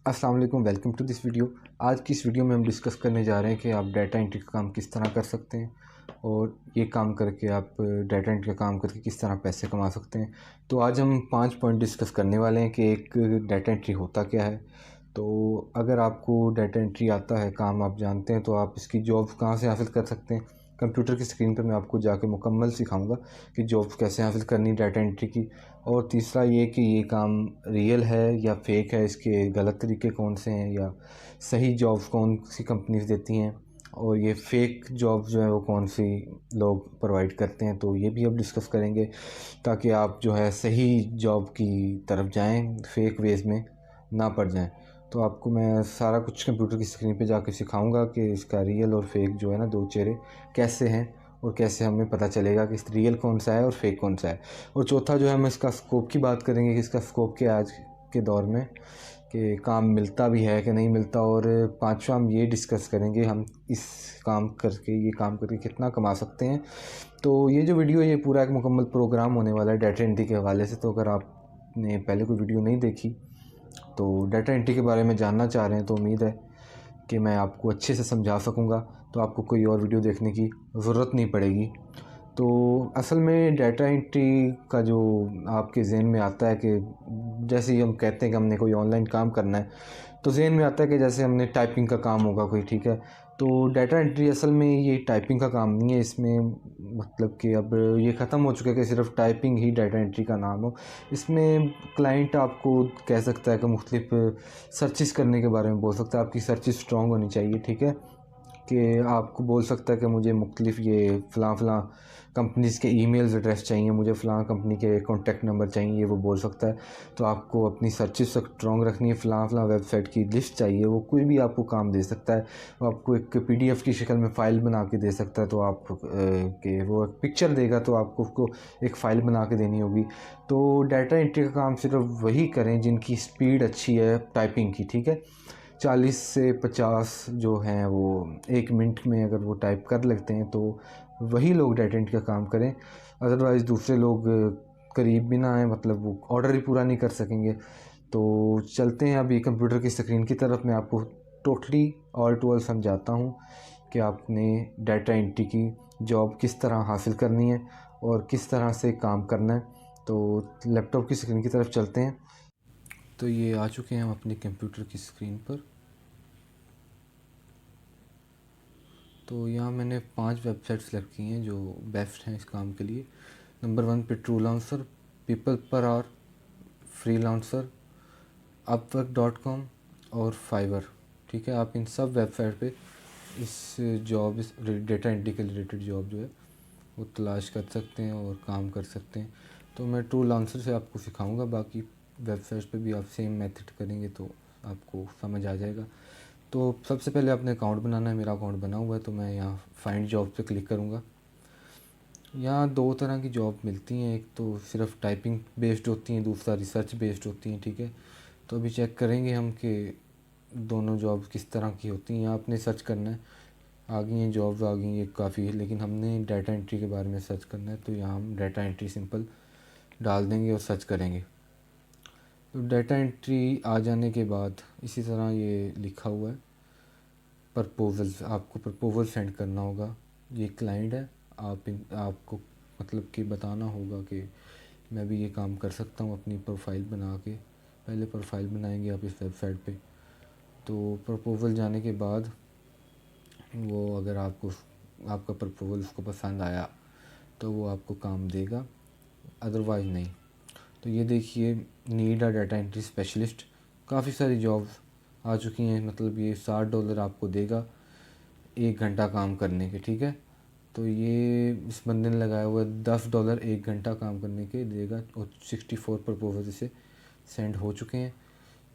السلام علیکم، welcome to this video. آج کی اس ویڈیو میں ہم ڈسکس کرنے جا رہے ہیں کہ آپ ڈیٹا انٹری کا کام کس طرح کر سکتے ہیں اور یہ کام کر کے آپ ڈیٹا انٹری کا کام کر کے کس طرح پیسے کما سکتے ہیں۔ تو آج ہم 5 پوائنٹ ڈسکس کرنے والے ہیں کہ ایک ڈیٹا انٹری ہوتا کیا ہے۔ تو اگر آپ کو ڈیٹا انٹری آتا ہے، کام آپ جانتے ہیں، تو آپ اس کی جاب کہاں سے حاصل کر سکتے ہیں۔ کمپیوٹر کی اسکرین پر میں آپ کو جا کے مکمل سکھاؤں گا کہ جاب کیسے حاصل کرنی ڈیٹا انٹری کی، اور تیسرا یہ کہ یہ کام ریئل ہے یا فیک ہے، اس کے غلط طریقے کون سے ہیں یا صحیح جابس کون سی کمپنیز دیتی ہیں، اور یہ فیک جاب جو ہے وہ کون سی لوگ پرووائڈ کرتے ہیں۔ تو یہ بھی اب ڈسکس کریں گے تاکہ آپ جو ہے صحیح جاب کی طرف جائیں، فیک ویز میں نہ پڑ جائیں۔ تو آپ کو میں سارا کچھ کمپیوٹر کی اسکرین پہ جا کے سکھاؤں گا کہ اس کا ریئل اور فیک جو ہے نا، دو چہرے کیسے ہیں اور کیسے ہمیں پتہ چلے گا کہ ریئل کون سا ہے اور فیک کون سا ہے۔ اور چوتھا جو ہے ہم اس کا اسکوپ کی بات کریں گے کہ اس کا اسکوپ کیا ہے آج کے دور میں، کہ کام ملتا بھی ہے کہ نہیں ملتا۔ اور پانچواں ہم یہ ڈسکس کریں گے ہم اس کام کر کے کتنا کما سکتے ہیں۔ تو یہ جو ویڈیو ہے یہ پورا ایک مکمل پروگرام ہونے والا ہے ڈیٹا انٹری کے حوالے سے۔ تو اگر آپ نے پہلے کوئی ویڈیو نہیں دیکھی تو ڈیٹا انٹری کے بارے میں جاننا چاہ رہے ہیں، تو امید ہے کہ میں آپ کو اچھے سے سمجھا سکوں گا، تو آپ کو کوئی اور ویڈیو دیکھنے کی ضرورت نہیں پڑے گی۔ تو اصل میں ڈیٹا انٹری کا جو آپ کے ذہن میں آتا ہے کہ جیسے ہی ہم کہتے ہیں کہ ہم نے کوئی آن لائن کام کرنا ہے، تو ذہن میں آتا ہے کہ جیسے ہم نے ٹائپنگ کا کام ہوگا کوئی، ٹھیک ہے۔ تو ڈیٹا انٹری اصل میں یہ ٹائپنگ کا کام نہیں ہے، اس میں مطلب کہ اب یہ ختم ہو چکا ہے کہ صرف ٹائپنگ ہی ڈیٹا انٹری کا نام ہو۔ اس میں کلائنٹ آپ کو کہہ سکتا ہے کہ مختلف سرچز کرنے کے بارے میں بول سکتا ہے، آپ کی سرچز اسٹرانگ ہونی چاہیے، ٹھیک ہے، کہ آپ کو بول سکتا ہے کہ مجھے مختلف یہ فلاں کمپنیز کے ای میلز ایڈریس چاہیے، مجھے فلاں کمپنی کے کانٹیکٹ نمبر چاہیے، یہ وہ بول سکتا ہے۔ تو آپ کو اپنی سرچز اسٹرانگ رکھنی ہے، فلاں ویب سائٹ کی لسٹ چاہیے، وہ کوئی بھی آپ کو کام دے سکتا ہے۔ وہ آپ کو ایک PDF کی شکل میں فائل بنا کے دے سکتا ہے، تو آپ کہ وہ ایک پکچر دے گا تو آپ کو اس کو ایک فائل بنا کے دینی ہوگی۔ تو ڈیٹا انٹری کا کام صرف وہی کریں جن کی سپیڈ اچھی ہے ٹائپنگ کی، ٹھیک ہے۔ 40 سے 50 جو ہیں وہ 1 منٹ میں اگر وہ ٹائپ کر لیتے ہیں تو وہی لوگ ڈیٹا انٹری کا کام کریں، ادروائز دوسرے لوگ قریب بھی نہ آئیں، مطلب وہ آرڈر ہی پورا نہیں کر سکیں گے۔ تو چلتے ہیں ابھی کمپیوٹر کی اسکرین کی طرف، میں آپ کو ٹوٹلی آل ٹو آل سمجھاتا ہوں کہ آپ نے ڈیٹا انٹری کی جاب کس طرح حاصل کرنی ہے اور کس طرح سے کام کرنا ہے۔ تو لیپ ٹاپ کی اسکرین کی طرف چلتے ہیں۔ تو یہ آ چکے ہیں ہم اپنے کمپیوٹر کی اسکرین پر۔ تو یہاں میں نے 5 ویب سائٹ سلیکٹ کی ہیں جو بیسٹ ہیں اس کام کے لیے۔ نمبر 1 پہ ٹرو لانسر، پیپل پر آور، فری لانسر، upwork.com اور فائور، ٹھیک ہے۔ آپ ان سب ویب سائٹ پہ اس ڈیٹا انٹری کے ریلیٹڈ جاب جو ہے وہ تلاش کر سکتے ہیں اور کام کر سکتے ہیں۔ تو میں ٹرو لانسر سے آپ کو سکھاؤں گا، باقی ویب سائٹ پہ بھی آپ سیم میتھڈ کریں گے تو آپ کو سمجھ آ جائے گا۔ تو سب سے پہلے آپ نے اکاؤنٹ بنانا ہے، میرا اکاؤنٹ بنا ہوا ہے، تو میں یہاں فائنڈ جاب پہ کلک کروں گا۔ یہاں 2 طرح کی جاب ملتی ہیں، ایک تو صرف ٹائپنگ بیسڈ ہوتی ہیں، دوسرا ریسرچ بیسڈ ہوتی ہیں، ٹھیک ہے۔ تو ابھی چیک کریں گے ہم کہ دونوں جاب کس طرح کی ہوتی ہیں۔ یہاں آپ نے سرچ کرنا ہے، آ گئی ہیں جابز، آ گئی ہیں، یہ کافی ہے، لیکن ہم نے ڈیٹا انٹری کے بارے میں سرچ کرنا ہے، تو یہاں ہم ڈیٹا انٹری سمپل ڈال دیں گے اور سرچ کریں گے۔ تو ڈیٹا انٹری آ جانے کے بعد اسی طرح یہ لکھا ہوا ہے پرپوزلز، آپ کو پرپوزل سینڈ کرنا ہوگا۔ یہ کلائنٹ ہے، آپ کو مطلب کہ بتانا ہوگا کہ میں بھی یہ کام کر سکتا ہوں اپنی پروفائل بنا کے۔ پہلے پروفائل بنائیں گے آپ اس ویب سائٹ پہ، تو پرپوزل جانے کے بعد وہ اگر آپ کا پرپوزل اس کو پسند آیا تو وہ آپ کو کام دے گا، ادروائز نہیں۔ تو یہ دیکھیے نیڈ آ ڈیٹا انٹری اسپیشلسٹ، کافی ساری جابز آ چکی ہیں، مطلب یہ $60 آپ کو دے گا 1 گھنٹہ کام کرنے کے، ٹھیک ہے۔ تو یہ اس بندے نے لگایا ہوا ہے $10 1 گھنٹہ کام کرنے کے دے گا، اور 64 پرپوزل سے سینڈ ہو چکے ہیں۔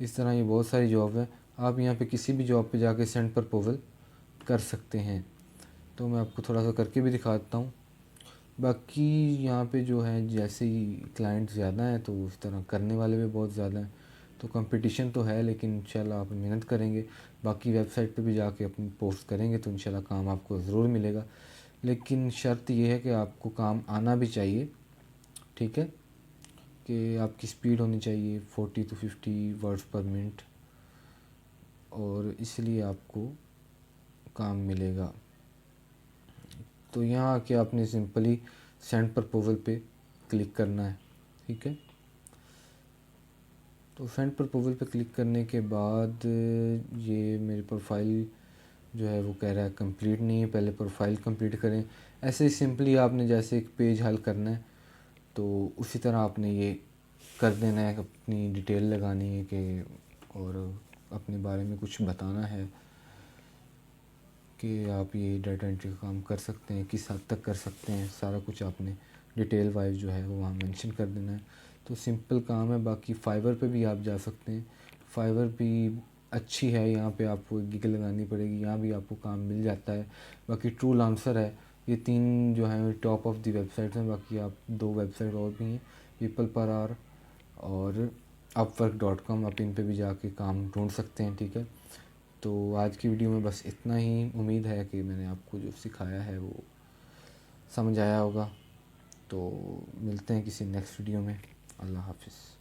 اس طرح یہ بہت ساری جاب ہے، آپ یہاں پہ کسی بھی جاب پہ جا کے سینڈ پرپوزل کر سکتے ہیں۔ تو میں آپ کو تھوڑا سا کر کے بھی دکھاتا ہوں۔ باقی یہاں پہ جو ہے جیسے ہی کلائنٹ زیادہ ہیں تو اس طرح کرنے والے بھی بہت زیادہ ہیں، تو کمپٹیشن تو ہے، لیکن انشاءاللہ آپ محنت کریں گے، باقی ویب سائٹ پہ بھی جا کے اپنی پوسٹ کریں گے تو انشاءاللہ کام آپ کو ضرور ملے گا۔ لیکن شرط یہ ہے کہ آپ کو کام آنا بھی چاہیے، ٹھیک ہے، کہ آپ کی سپیڈ ہونی چاہیے 40 to 50 ورڈز پر منٹ، اور اس لیے آپ کو کام ملے گا۔ تو یہاں آ کے آپ نے سمپلی سینڈ پرپوزل پہ کلک کرنا ہے، ٹھیک ہے۔ تو سینڈ پرپوزل پہ کلک کرنے کے بعد یہ میری پروفائل جو ہے وہ کہہ رہا ہے کمپلیٹ نہیں ہے، پہلے پروفائل کمپلیٹ کریں۔ ایسے ہی سمپلی آپ نے جیسے ایک پیج حل کرنا ہے تو اسی طرح آپ نے یہ کر دینا ہے، اپنی ڈیٹیل لگانی ہے کہ اور اپنے بارے میں کچھ بتانا ہے کہ آپ یہ ڈیٹا انٹری کا کام کر سکتے ہیں، کس حد تک کر سکتے ہیں، سارا کچھ آپ نے ڈیٹیل وائز جو ہے وہ وہاں مینشن کر دینا ہے۔ تو سمپل کام ہے۔ باقی فائور پہ بھی آپ جا سکتے ہیں، فائور بھی اچھی ہے، یہاں پہ آپ کو گگ لگانی پڑے گی، یہاں بھی آپ کو کام مل جاتا ہے۔ باقی ٹرو لانسر ہے، یہ 3 جو ہیں top of the web sites ہیں۔ باقی آپ 2 ویب سائٹ اور بھی ہیں، پیپل پر آر اور upwork.com، آپ ان پہ بھی جا کے کام ڈھونڈ سکتے ہیں، ٹھیک ہے۔ تو آج کی ویڈیو میں بس اتنا ہی، امید ہے کہ میں نے آپ کو جو سکھایا ہے وہ سمجھ آیا ہوگا۔ تو ملتے ہیں کسی نیکسٹ ویڈیو میں۔ اللہ حافظ۔